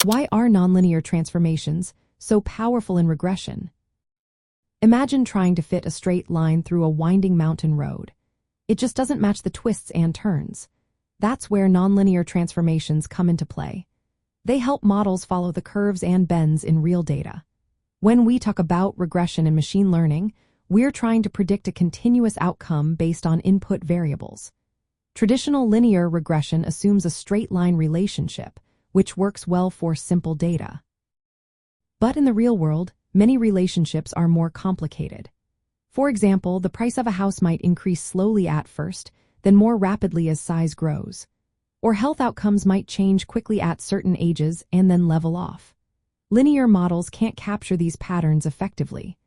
Why are nonlinear transformations so powerful in regression? Imagine trying to fit a straight line through a winding mountain road. It just doesn't match the twists and turns. That's where nonlinear transformations come into play. They help models follow the curves and bends in real data. When we talk about regression in machine learning, we're trying to predict a continuous outcome based on input variables. Traditional linear regression assumes a straight-line relationship, which works well for simple data. But in the real world, many relationships are more complicated. For example, the price of a house might increase slowly at first, then more rapidly as size grows. Or health outcomes might change quickly at certain ages and then level off. Linear models can't capture these patterns effectively.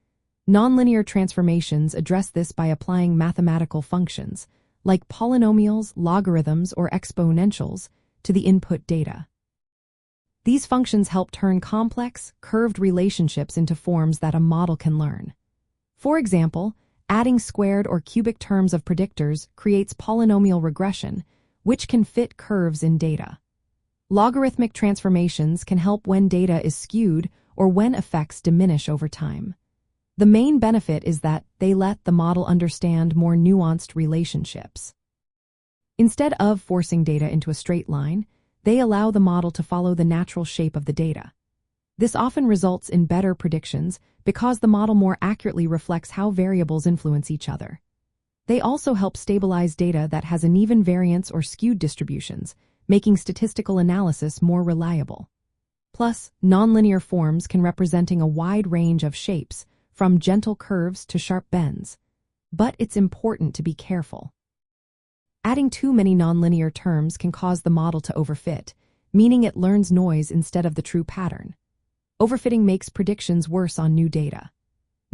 Nonlinear transformations address this by applying mathematical functions, like polynomials, logarithms, or exponentials, to the input data. These functions help turn complex, curved relationships into forms that a model can learn. For example, adding squared or cubic terms of predictors creates polynomial regression, which can fit curves in data. Logarithmic transformations can help when data is skewed or when effects diminish over time. The main benefit is that they let the model understand more nuanced relationships. Instead of forcing data into a straight line, they allow the model to follow the natural shape of the data. This often results in better predictions because the model more accurately reflects how variables influence each other. They also help stabilize data that has uneven variance or skewed distributions, making statistical analysis more reliable. Plus, nonlinear forms can represent a wide range of shapes, from gentle curves to sharp bends. But it's important to be careful. Adding too many nonlinear terms can cause the model to overfit, meaning it learns noise instead of the true pattern. Overfitting makes predictions worse on new data.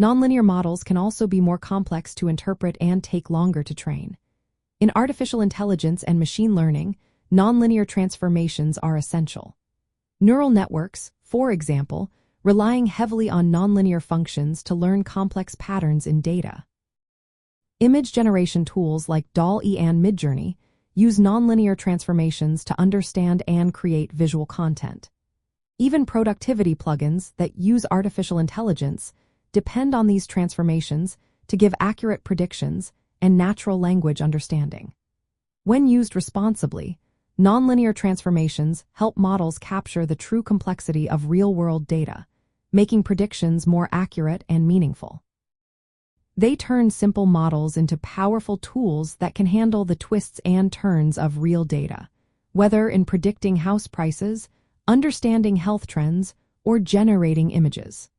Nonlinear models can also be more complex to interpret and take longer to train. In artificial intelligence and machine learning, nonlinear transformations are essential. Neural networks, for example, relying heavily on nonlinear functions to learn complex patterns in data. Image generation tools like DALL-E and Midjourney use nonlinear transformations to understand and create visual content. Even productivity plugins that use artificial intelligence depend on these transformations to give accurate predictions and natural language understanding. When used responsibly, nonlinear transformations help models capture the true complexity of real-world data, making predictions more accurate and meaningful. They turn simple models into powerful tools that can handle the twists and turns of real data, whether in predicting house prices, understanding health trends, or generating images.